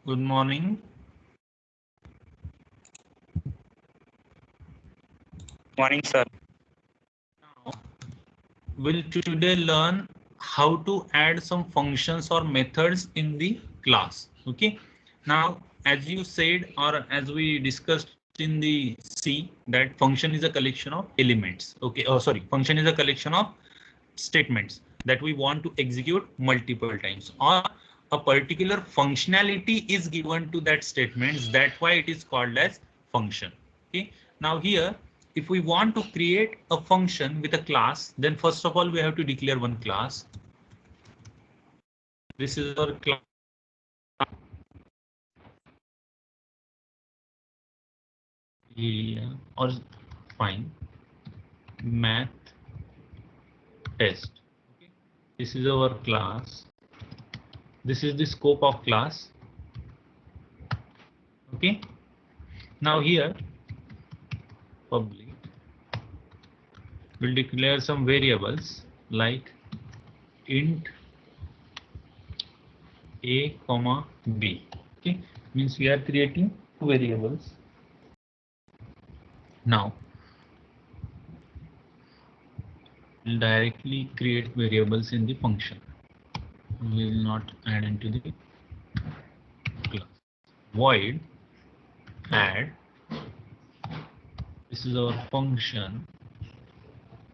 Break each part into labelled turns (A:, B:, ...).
A: Good morning.
B: Morning, sir.
A: Now, we'll today learn how to add some functions or methods in the class. Okay. Now, as you said, or as we discussed in the C, that function is a collection of elements. Okay. Oh, sorry. Function is a collection of statements that we want to execute multiple times, or a particular functionality is given to that statements. That's why it is called as function. Okay. Now here, if we want to create a function with a class, then first of all we have to declare one class. This is our class. Yeah, or fine, math test. Okay. This is our class. This is the scope of class. Okay. Now here, public, we'll declare some variables like int a comma b. Okay, means we are creating two variables. Now we'll directly create variables in the function. We will not add into the class. Void add. This is our function.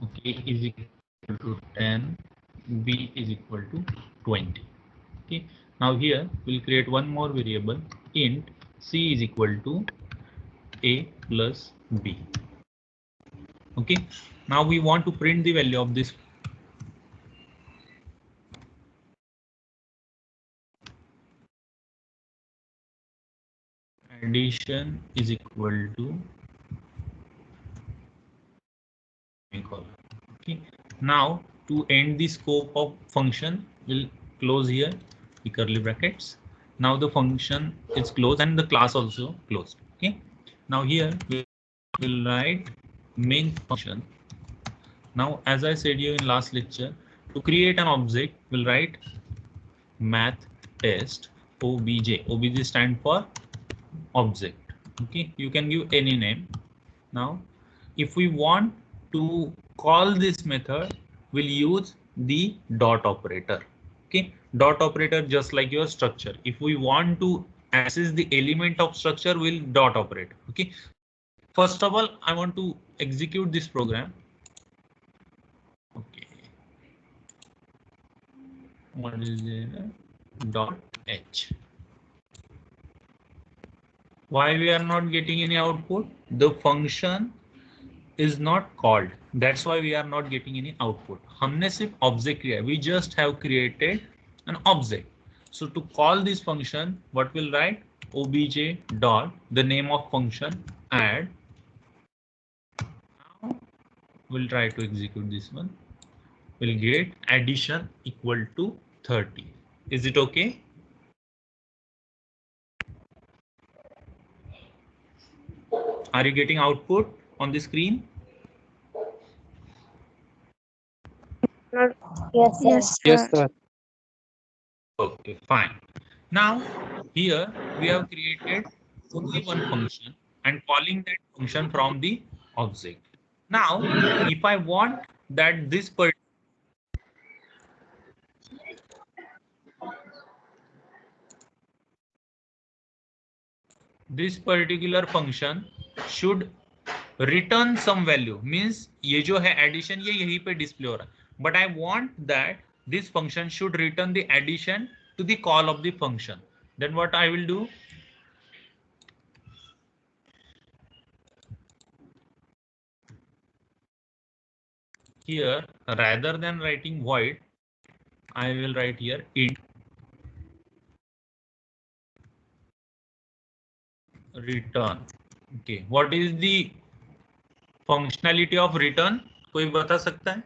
A: Okay, is equal to 10. B is equal to 20. Okay. Now here we'll create one more variable, int c is equal to a plus b. Okay. Now we want to print the value of this. Addition is equal to. Okay. Now to end the scope of function, we'll close here the curly brackets. Now the function is closed and the class also closed. Okay. Now here we will write main function. Now, as I said you in last lecture, to create an object, we'll write math test obj. Obj stand for object. Okay, you can give any name. Now, if we want to call this method, we'll use the dot operator. Okay, dot operator just like your structure. If we want to access the element of structure, we'll dot operate. Okay, first of all, I want to execute this program. Okay. What is there? Dot h. Why we are not getting any output? The function is not called. That's why we are not getting any output. हमने सिर्फ object किया. We just have created an object. So to call this function, what we'll write? Obj dot the name of function add. Now we'll try to execute this one. We'll get addition equal to 30. Is it okay? Are you getting output on the screen?
C: Yes, sir.
B: Yes, sir.
A: Okay, fine. Now here we have created only one function and calling that function from the object. Now, if I want that this particular function should return some value, means ये जो है addition ये यहीं पे display हो रहा है, but I want that this function should return the addition to the call of the function. Then what I will do? Here, rather than writing void, I will write here int return. Okay, what is the functionality of return? कोई बता सकता है?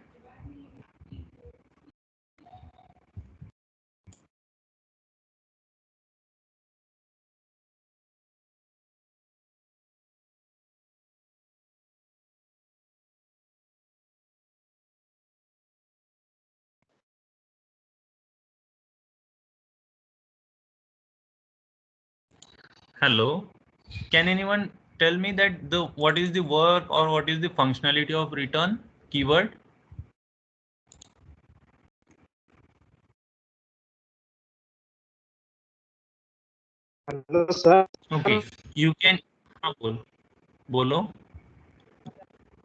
A: Hello. Can anyone tell me that what is the work or what is the functionality of return keyword?
B: Hello sir.
A: Okay, you can बोलो.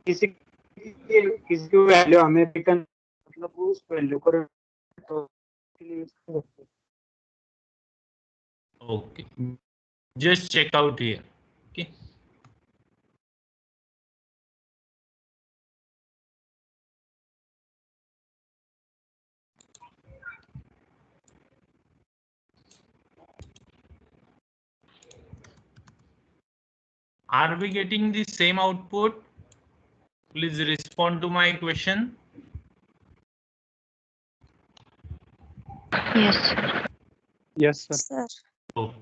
B: किसी की value हमें return मतलब उस वैल्यू को तो
A: Okay, just check out here. Okay. Are we getting the same output? Please respond to my question.
C: Yes.
B: Yes, sir.
C: Sir.
A: Okay.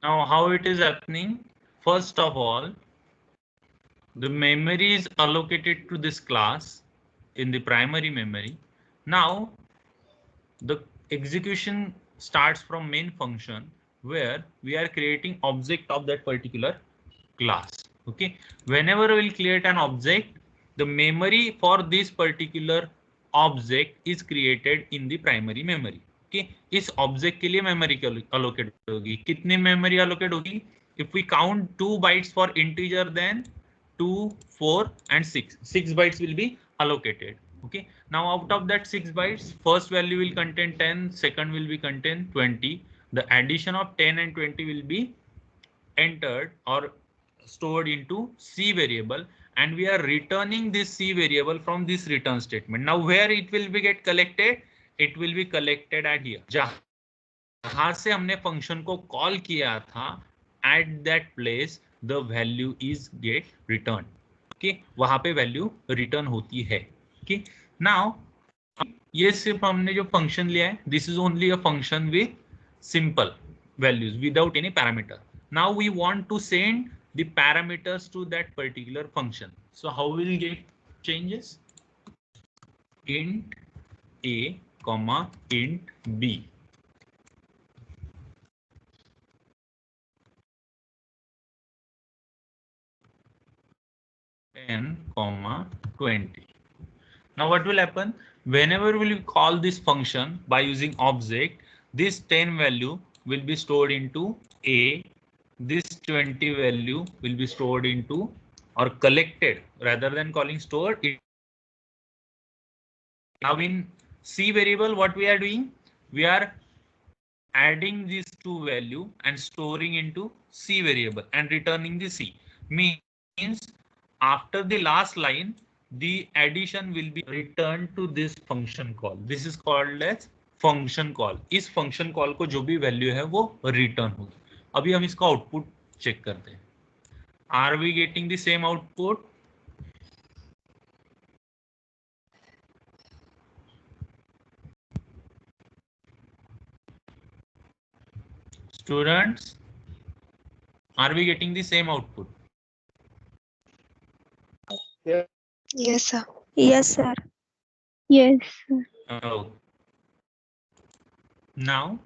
A: Now, how it is happening? First of all, the memory is allocated to this class in the primary memory. Now, the execution starts from main function where we are creating object of that particular class. Okay, whenever we'll create an object, the memory for this particular object is created in the primary memory. Okay, इस object के लिए memory allocate होगी. कितनी memory allocate होगी? If we count 2 bytes for integer, then 2, 4 and 6. 6 bytes will be allocated. Okay, now out of that 6 bytes, first value will contain 10, second will be contain 20. The addition of 10 and 20 will be entered or stored into C variable, and we are returning this C variable from this return statement. Now where it will be get collected? It will be collected at here. जहां से हमने function को call किया था, at that place the value is get returned. Okay, वहां पे value return होती है. Okay, now ये सिर्फ हमने जो फंक्शन लिया है, this is only a function with simple values without any parameter. Now we want to send the parameters to that particular function. So how will we get changes? Int a comma int b. Comma 20. Now what will happen? Whenever we will call this function by using object, this 10 value will be stored into A. This 20 value will be stored into or collected rather than calling stored. Now in C variable, what we are doing? We are adding these two value and storing into C variable and returning the C. Means after the last line, the addition will be returned to this function call. This is called as function call. इस function call को जो भी value है वो return होगी. अभी हम इसका output check करते हैं. Are we getting the same output? Students, are we getting the same output?
C: Yes, sir. Yes, sir. Yes, sir.
A: Oh. Now,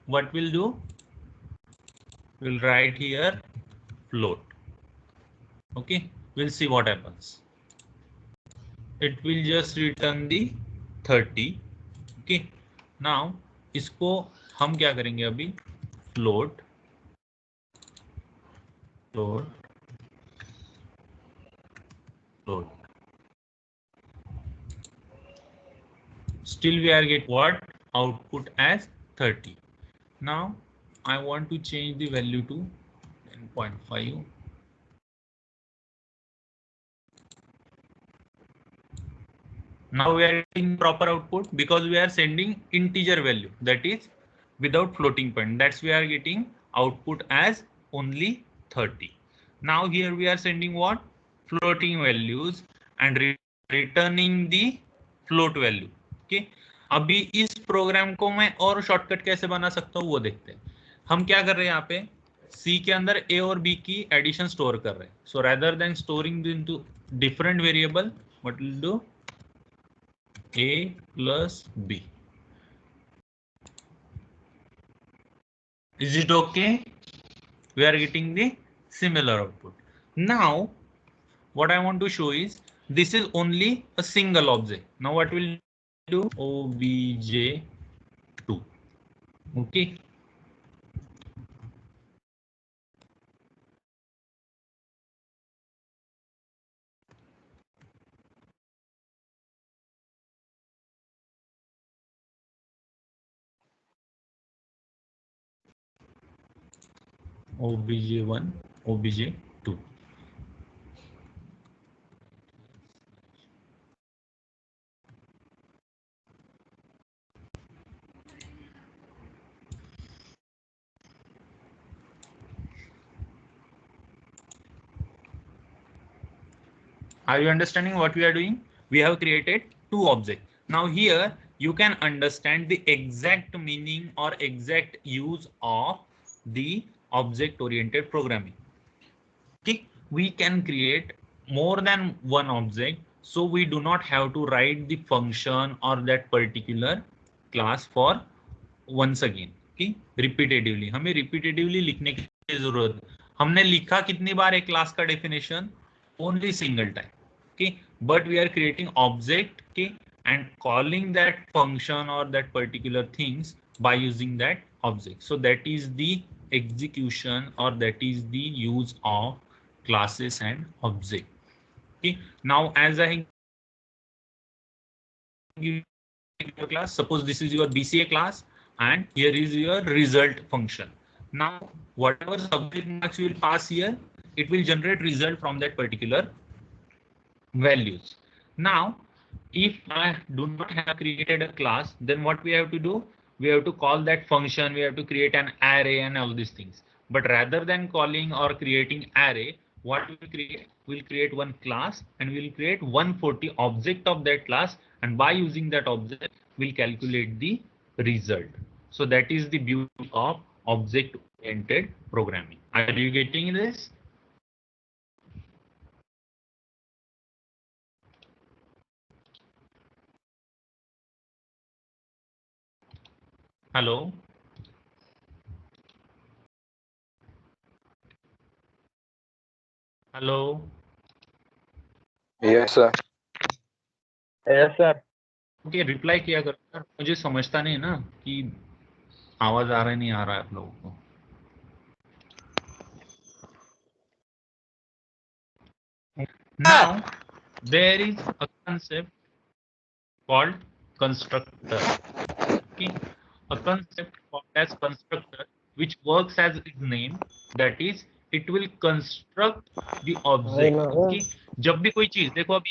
A: what we'll do? We'll write here float. Okay, we'll see what happens. It will just return the 30. Okay, now इसको हम क्या करेंगे अभी? Float. Still we are get what? Output as 30. Now I want to change the value to 10.5. Now we are getting proper output because we are sending integer value, that is without floating point. That's we are getting output as only 30. Now here we are sending what? Floating values and returning the float value. Okay. अभी इस programme को मैं और shortcut कैसे बना सकता हूँ वो देखते हैं. हम क्या कर रहे हैं यहाँ पे? C के अंदर A और B की एडिशन स्टोर कर रहे हैं. So rather than storing into different variable, what we'll do? A plus B. Is it okay? We are getting the similar output. Now what I want to show is this is only a single object. Now what we'll do, obj2. Okay, obj1, obj2. Are you understanding what we are doing? We have created two objects. Now here you can understand the exact meaning or exact use of the object oriented programming. Okay, we can create more than one object, so we do not have to write the function or that particular class for once again. Okay, repetitively, हमें repetitively लिखने की जरूरत. हमने लिखा कितनी बार एक class का definition? Only single time. Okay, but we are creating object, okay, and calling that function or that particular things by using that object. So that is the execution, or that is the use of classes and object. Okay, now as I give your class, suppose this is your BCA class and here is your result function. Now whatever subject marks you will pass here, it will generate result from that particular values. Now if I do not have created a class, then what we have to do? We have to call that function, we have to create an array and all these things. But rather than calling or creating array, what we create? We'll create one class and we'll create 140 object of that class, and by using that object we'll calculate the result. So that is the beauty of object oriented programming. Are you getting this? Hello? Hello?
D: Yes, sir.
B: Yes, sir.
A: Okay, reply किया करो sir, मुझे समझता नहीं ना कि आवाज आ रहा है नहीं आ रहा है आप लोगों को. Now there is a concept called constructor. Okay, a concept called as constructor which works as its name, that is it will construct the object. Okay, जब भी कोई चीज देखो, अभी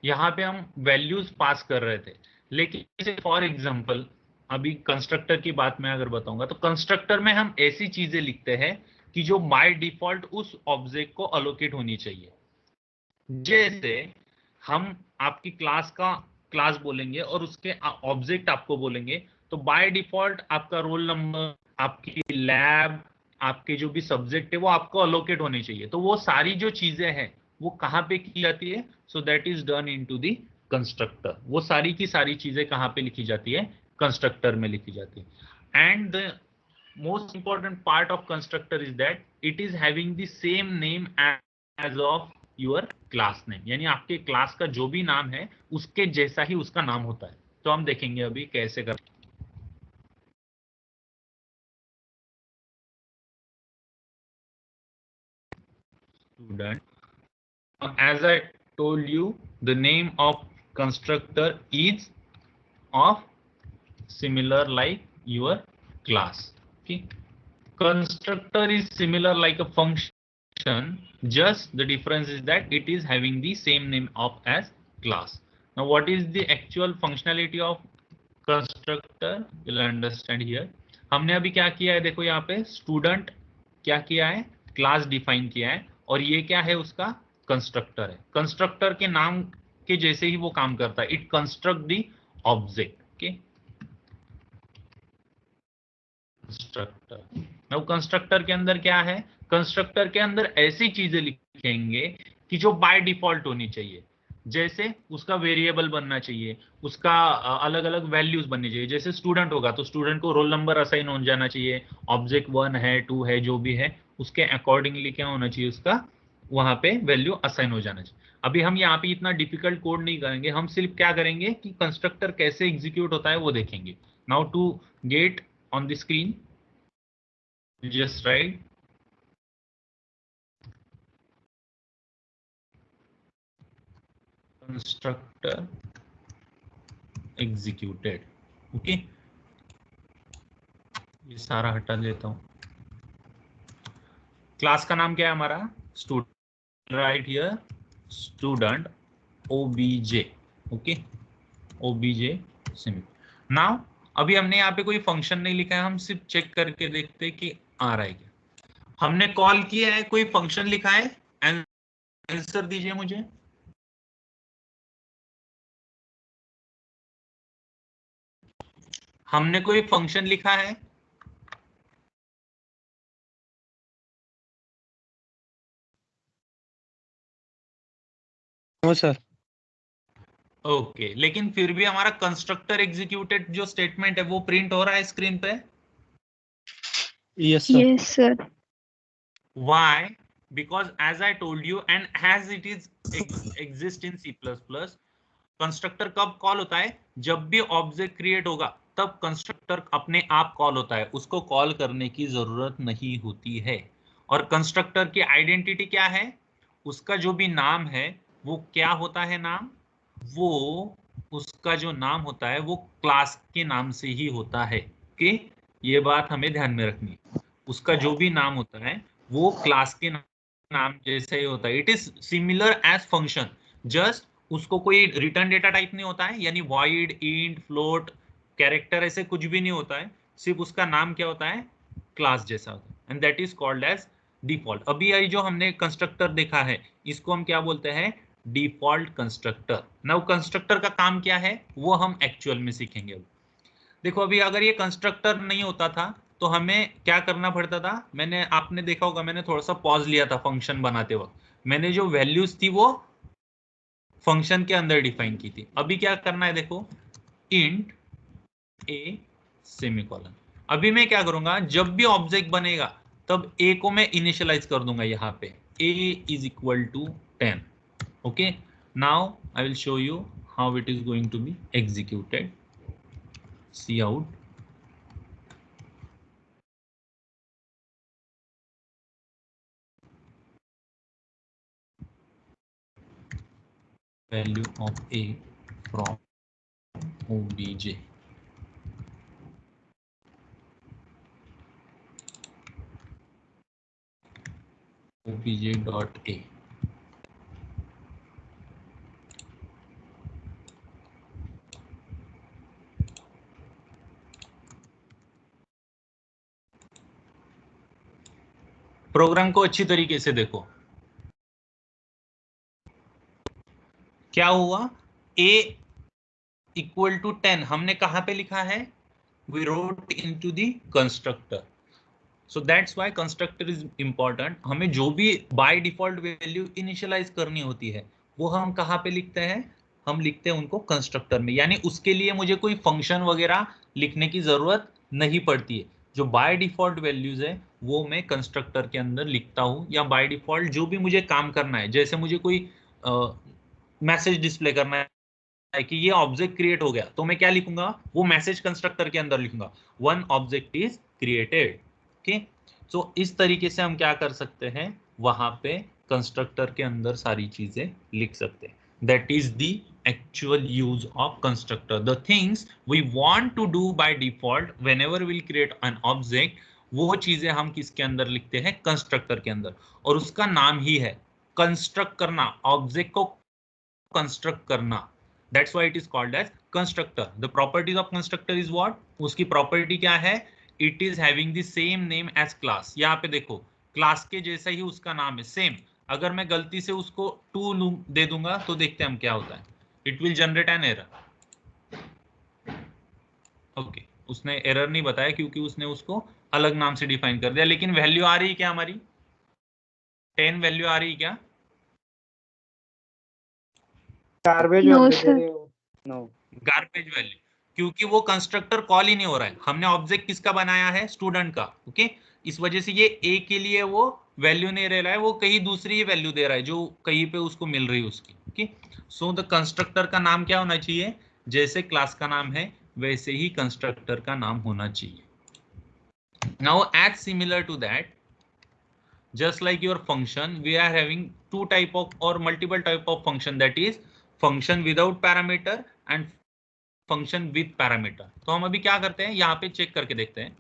A: यहाँ पे हम वैल्यूज पास कर रहे थे, लेकिन जैसे फॉर एग्जांपल अभी कंस्ट्रक्टर की बात मैं अगर बताऊंगा, तो कंस्ट्रक्टर में हम ऐसी चीजें लिखते हैं कि जो बाय डिफॉल्ट उस ऑब्जेक्ट को अलोकेट होनी चाहिए. जैसे हम आपकी क्लास बोलेंगे और उसके ऑब्जेक्ट आपको बोलेंगे, तो बाय डिफॉल्ट आपका रोल नंबर, आपकी लैब, आपके जो भी सब्जेक्ट है वो आपको अलोकेट होने चाहिए. तो वो सारी जो चीजें हैं वो कहाँ पे की जाती है? So that is done into the constructor. वो सारी की सारी चीजें कहाँ पे लिखी जाती है? कंस्ट्रक्टर में लिखी जाती है. And the most important part of constructor is that it is having the same name as of your class name. यानी आपके क्लास का जो भी नाम है उसके जैसा ही उसका नाम होता है. तो हम देखेंगे अभी कैसे कर. Student, as I told you, the name of constructor is of similar like your class. Okay, constructor is similar like a function, just the difference is that it is having the same name of as class. Now what is the actual functionality of constructor? You'll understand here. हमने अभी क्या किया है, देखो यहाँ पे student क्या किया है? क्लास डिफाइन किया है, और ये क्या है? उसका कंस्ट्रक्टर है. कंस्ट्रक्टर के नाम के जैसे ही वो काम करता है. It construct the object. Okay, constructor. Now constructor के अंदर क्या है? कंस्ट्रक्टर के अंदर ऐसी चीजें लिखेंगे कि जो बाय डिफॉल्ट होनी चाहिए. जैसे उसका वेरिएबल बनना चाहिए, उसका अलग अलग वैल्यूज बननी चाहिए। जैसे स्टूडेंट होगा तो स्टूडेंट को रोल नंबर असाइन हो जाना चाहिए, ऑब्जेक्ट 1 है 2 है जो भी है उसके अकॉर्डिंगली क्या होना चाहिए, उसका वहां पे वैल्यू असाइन हो जाना चाहिए। अभी हम यहाँ पे इतना डिफिकल्ट कोड नहीं करेंगे, हम सिर्फ क्या करेंगे कि कंस्ट्रक्टर कैसे एग्जीक्यूट होता है वो देखेंगे। Now to get on the screen just write constructor executed. Okay, ये सारा हटा देता हूं। क्लास का नाम क्या है हमारा, student, right here student OBJ. Okay, OBJ simile. Now अभी हमने यहाँ पे कोई फंक्शन नहीं लिखा है, हम सिर्फ चेक करके देखते हैं कि आ रहा है क्या। हमने कॉल किया है, कोई फंक्शन लिखा है, आंसर दीजिए मुझे। हमने कोई फंक्शन लिखा है,
B: नो सर।
A: ओके लेकिन फिर भी हमारा कंस्ट्रक्टर एग्जीक्यूटेड जो स्टेटमेंट है वो प्रिंट हो रहा है स्क्रीन पे।
B: Yes sir.
C: Yes, sir.
A: Why? Because as I told you and as it is exist in C++, constructor कब कॉल होता है, जब भी ऑब्जेक्ट क्रिएट होगा तब कंस्ट्रक्टर अपने आप कॉल होता है, उसको कॉल करने की जरूरत नहीं होती है। और कंस्ट्रक्टर की आइडेंटिटी क्या है, उसका जो भी नाम है वो क्या होता है, नाम वो उसका जो नाम होता है वो क्लास के नाम से ही होता है। ओके, ये बात हमें ध्यान में रखनी है। उसका जो भी नाम होता है वो क्लास के नाम जैसे ही होता है। It is similar as function, just उसको कोई रिटर्न डेटा टाइप नहीं होता है, यानी वॉइड इंट फ्लोट कैरेक्टर ऐसे कुछ भी नहीं होता है, सिर्फ उसका नाम क्या होता है, क्लास जैसा होता है, and that is called as default. अभी ये जो हमने कंस्ट्रक्टर देखा है इसको हम क्या बोलते हैं, डिफॉल्ट कंस्ट्रक्टर। नाउ कंस्ट्रक्टर का काम क्या है वो हम एक्चुअल में सीखेंगे। अब देखो, अभी अगर ये कंस्ट्रक्टर नहीं होता था तो हमें क्या करना पड़ता था, मैंने आपने देखा होगा मैंने थोड़ा सा पॉज लिया था फंक्शन बनाते वक्त, मैंने जो वैल्यूज थी वो फंक्शन के अंदर डिफाइन की थी। अभी क्या करना है देखो, इंट ए सेमीकोलन। अभी मैं क्या करूंगा, जब भी ऑब्जेक्ट बनेगा तब ए को मैं इनिशियलाइज कर दूंगा यहाँ पे, A is equal to 10। Okay, now I will show you how it is going to be executed. C out value of a from obj। obj dot a। Program को अच्छी तरीके से देखो, क्या हुआ, a इक्वल टू 10 हमने कहां पे लिखा है, we wrote into the constructor। so that's why constructor is important। हमें जो भी by default वैल्यू इनिशियलाइज करनी होती है वो हम कहां पे लिखते हैं, हम लिखते हैं उनको कंस्ट्रक्टर में, यानी उसके लिए मुझे कोई फंक्शन वगैरह लिखने की जरूरत नहीं पड़ती है। जो बाय डिफॉल्ट वैल्यूज है वो मैं कंस्ट्रक्टर के अंदर लिखता हूं, या बाय डिफॉल्ट जो भी मुझे काम करना है, जैसे मुझे कोई मैसेज डिस्प्ले करना है कि ये ऑब्जेक्ट क्रिएट हो गया तो मैं क्या लिखूंगा, वो मैसेज कंस्ट्रक्टर के अंदर लिखूंगा, one object is created. Okay, so इस तरीके से हम क्या कर सकते हैं, वहां पे कंस्ट्रक्टर के अंदर सारी चीजें लिख सकते हैं। That is the actual use of constructor, the things we want to do by default whenever we'll create an object, वो चीजें हम किसके अंदर लिखते हैं, कंस्ट्रक्टर के अंदर, और उसका नाम ही है कंस्ट्रक्ट करना, ऑब्जेक्ट को कंस्ट्रक्ट करना। That's why it is called as constructor। The properties of constructor is what? उसकी प्रॉपर्टी क्या है? It is having the same name as class। यहाँ पे देखो क्लास के जैसा ही उसका नाम है, सेम। अगर मैं गलती से उसको 2 दे दूंगा तो देखते हैं हम क्या होता है, it will generate an error. Okay, उसने एरर नहीं बताया क्योंकि उसने उसको अलग नाम से डिफाइन कर दिया, लेकिन वैल्यू आ रही है क्या हमारी, 10 वैल्यू आ रही है क्या,
B: गार्बेज
C: No,
B: वैल्यू दे
C: sir.
B: रहे हो? नो।
A: गार्बेज वैल्यू, क्योंकि वो कंस्ट्रक्टर कॉल ही नहीं हो रहा है, हमने ऑब्जेक्ट किसका बनाया है, स्टूडेंट का। ओके, इस वजह से ये ए के लिए वो वैल्यू नहीं ले रहा है, वो कहीं दूसरी वैल्यू दे रहा है जो कहीं पे उसको मिल रही है उसकी। ओके, सो द कंस्ट्रक्टर का नाम क्या होना चाहिए, जैसे क्लास का नाम है वैसे ही कंस्ट्रक्टर का नाम होना चाहिए। Now as similar to that, just like your function, we are having two type of or multiple type of function, that is function without parameter and function with parameter। तो हम अभी क्या करते हैं, यहाँ पे चेक करके देखते हैं।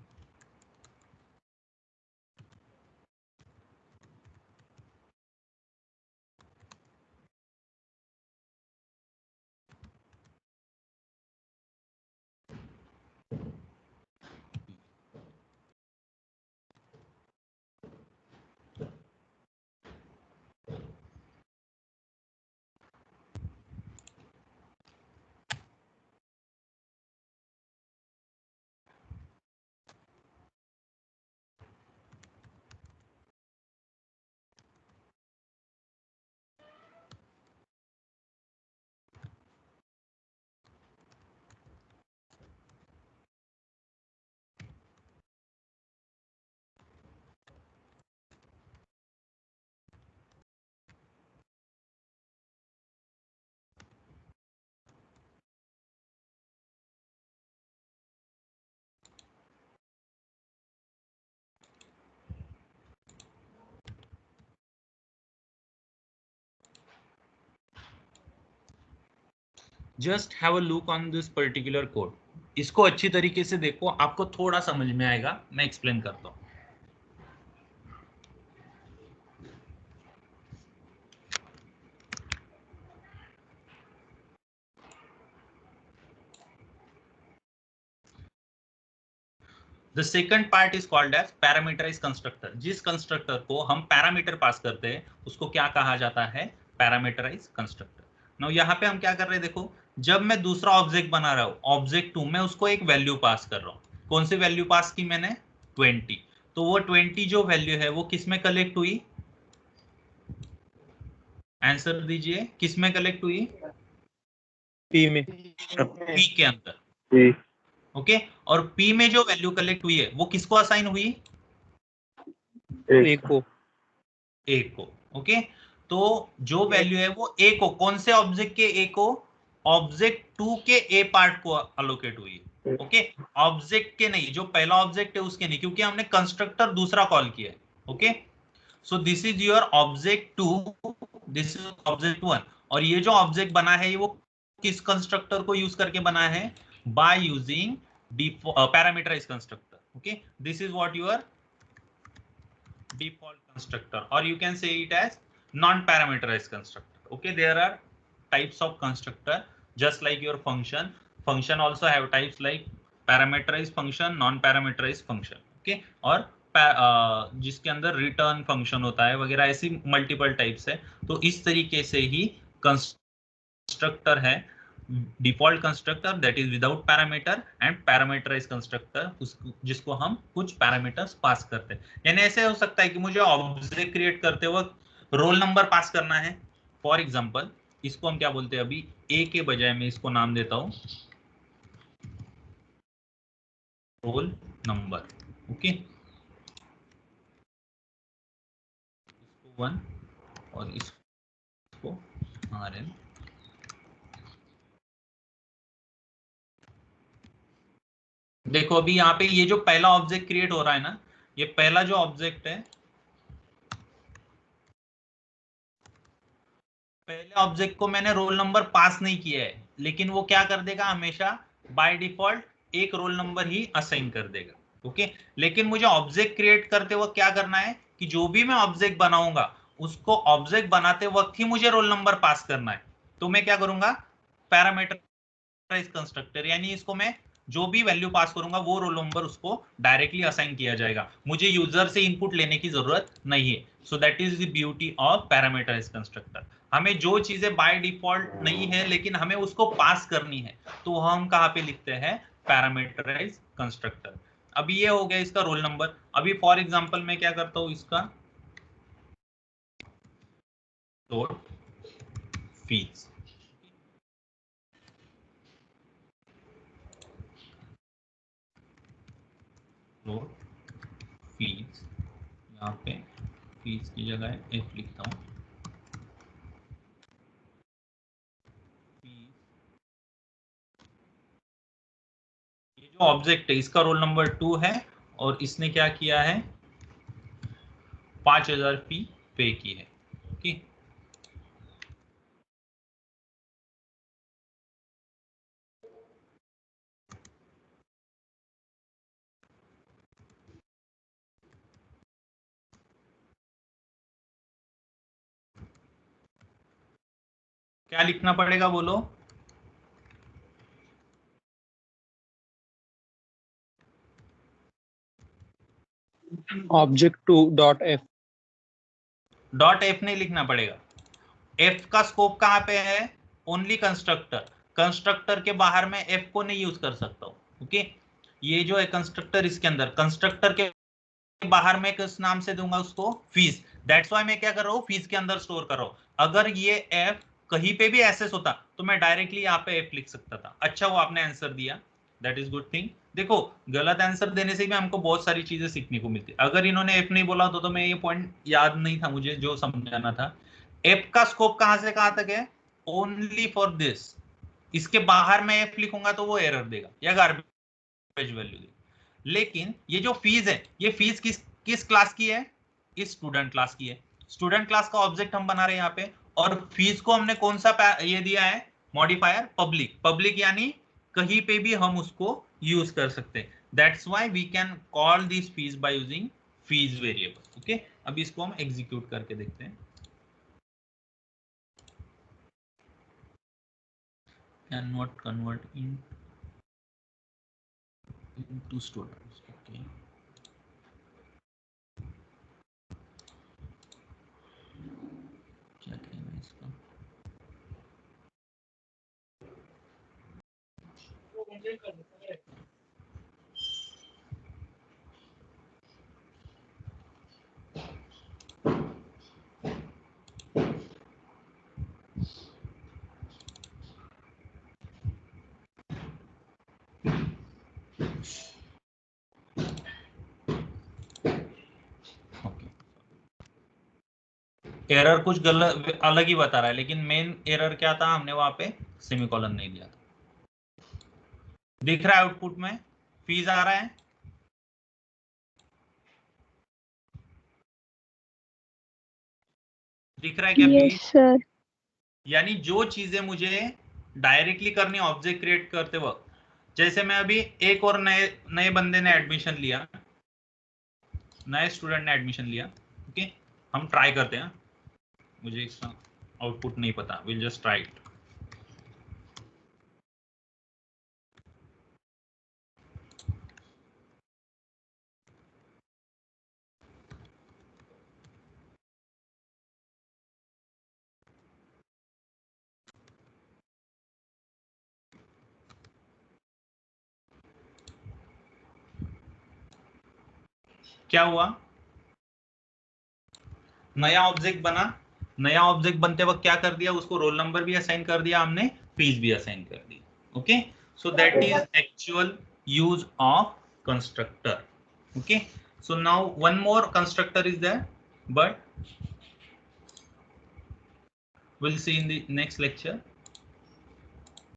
A: Just have a look on this particular code, इसको अच्छी तरीके से देखो, आपको थोड़ा समझ में आएगा, मैं एक्सप्लेन करता हूँ। The second part is called as parameterized constructor। जिस कंस्ट्रक्टर को हम पैरामीटर पास करते हैं उसको क्या कहा जाता है, पैरामीटराइज कंस्ट्रक्टर। नाउ यहाँ पे हम क्या कर रहे हैं, देखो जब मैं दूसरा ऑब्जेक्ट बना रहा हूँ, ऑब्जेक्ट 2 में उसको एक वैल्यू पास कर रहा हूँ। कौन सी वैल्यू पास की मैंने, 20। तो वो 20 जो वैल्यू है वो किस में कलेक्ट हुई, आंसर दीजिए, किस में कलेक्ट हुई,
B: पी में।
A: पी के अंदर। ओके, और पी में जो वैल्यू कलेक्ट हुई है वो किसको असाइन हुई,
B: ए को।
A: ए को। ओके, तो जो वैल्यू है वो ए को, कौन से ऑब्जेक्ट के ए को, ऑब्जेक्ट 2 के ए पार्ट को अलोकेट हुई है। ओके, ऑब्जेक्ट के नहीं, जो पहला ऑब्जेक्ट है उसके नहीं, क्योंकि हमने कंस्ट्रक्टर दूसरा कॉल किया है। Okay, so this is your object 2, this is object 1, और ये जो ऑब्जेक्ट बना है ये वो किस कंस्ट्रक्टर को यूज करके बना है, by using parameterize constructor. Okay, this is what your default constructor, or you can say it as non-parameterized constructor। Okay, there are types of constructor just like your function, function also have types like parameterized function, non-parameterized function। Okay, और जिसके अंदर return function होता है वगैरह, ऐसी multiple types है। तो इस तरीके से ही कंस्ट्रक्टर है, default constructor that is without parameter, and parameterize constructor जिसको हम कुछ पैरामीटर्स पास करते हैं। यानी ऐसे हो सकता है कि मुझे ऑब्जेक्ट क्रिएट करते वक्त रोल नंबर पास करना है। फॉर एग्जांपल इसको हम क्या बोलते हैं, अभी ए के बजाय मैं इसको नाम देता हूं रोल नंबर। ओके, इसको 1 और इसको RN। देखो अभी यहाँ पे ये जो पहला ऑब्जेक्ट क्रिएट हो रहा है ना, ये पहला जो ऑब्जेक्ट है, पहले ऑब्जेक्ट को मैंने रोल नंबर पास नहीं किया है, लेकिन वो क्या कर देगा, हमेशा बाय डिफॉल्ट एक रोल नंबर ही असाइन कर देगा। ओके, लेकिन मुझे ऑब्जेक्ट क्रिएट करते वक्त क्या करना है कि जो भी मैं ऑब्जेक्ट बनाऊंगा उसको ऑब्जेक्ट बनाते वक्त ही मुझे रोल नंबर पास करना है। तो मैं क्या करूंगा, पैरामीटराइज कंस्ट्रक्टर, यानी इसको मैं जो भी वैल्यू पास करूंगा वो रोल नंबर उसको डायरेक्टली असाइन किया जाएगा, मुझे यूजर से इनपुट लेने की जरूरत नहीं है। So that is the beauty of parameterize constructor. हमें जो चीजें बाय डिफॉल्ट नहीं है लेकिन हमें उसको पास करनी है, तो हम कहाँ पे लिखते हैं, पैरामीटराइज कंस्ट्रक्टर। अभी ये हो गया इसका रोल नंबर। अभी फॉर एग्जांपल मैं क्या करता हूँ, इसका डॉट फीस, फीस, यहाँ पे फीस की जगह एफ लिखता हूँ। ये जो ऑब्जेक्ट है इसका रोल नंबर 2 है और इसने क्या किया है, 5000 फी पे की है। ओके, क्या लिखना पड़ेगा बोलो?
B: object2.f।
A: डॉट एफ नहीं लिखना पड़ेगा। एफ का स्कोप कहाँ पे है? Only constructor. कंस्ट्रक्टर के बाहर में एफ को नहीं यूज कर सकता हूँ। ओके, ये जो है कंस्ट्रक्टर, इसके अंदर कंस्ट्रक्टर के बाहर में किस नाम से दूंगा उसको? फीस। दैट्स व्हाई मैं क्या कर रहा हूँ, फीस के अंदर स्टोर कर रहा हूँ। अगर ये एफ कहीं पे भी एसेस होता तो मैं डायरेक्टली यहाँ पे एफ लिख सकता था। अच्छा वो आपने आंसर दिया, दैट इज गुड थिंग। देखो गलत आंसर देने से भी हमको बहुत सारी चीजें सीखने को मिलती। अगर इन्होंने एफ नहीं बोला तो मैं ये पॉइंट याद नहीं था मुझे जो समझाना था। एफ का स्कोप कहां से कहां तक है? Only for this. इसके बाहर में एफ लिखूंगा तो वो एरर देगा या गार्बेज वैल्यू देगा। लेकिन ये जो फीस है, ये फीस किस क्लास की है? इस स्टूडेंट क्लास की है। स्टूडेंट क्लास का ऑब्जेक्ट हम बना रहे हैं यहाँ पे, और फीस को हमने कौन सा ये दिया है? Modifier public. पब्लिक यानी कहीं पे भी हम उसको यूज कर सकते हैं। That's why we can call this fees by using fees variable. Okay, अब इसको हम एग्जीक्यूट करके देखते हैं। Can not convert into students। okay, क्या कहना है इसका? एरर कुछ गलत अलग ही बता रहा है, लेकिन मेन एरर क्या था, हमने वहां पे सेमीकोलन नहीं दिया था। दिख रहा है आउटपुट में फीस आ रहा है? दिख रहा है क्या
C: यस
A: फीस?
C: सर।
A: यानी जो चीजें मुझे डायरेक्टली करनी ऑब्जेक्ट क्रिएट करते वक्त, जैसे मैं अभी एक और नए बंदे ने एडमिशन लिया, नए स्टूडेंट ने एडमिशन लिया। ओके, हम ट्राई करते हैं। मुझे इसका आउटपुट नहीं पता, विल जस्ट ट्राई इट। क्या हुआ? नया ऑब्जेक्ट बना। नया ऑब्जेक्ट बनते वक्त क्या कर दिया, उसको रोल नंबर भी असाइन कर दिया हमने, फीस भी असाइन कर दी। Okay, so that is actual use of constructor. Okay, so now one more constructor is there, but we'll see in the next lecture.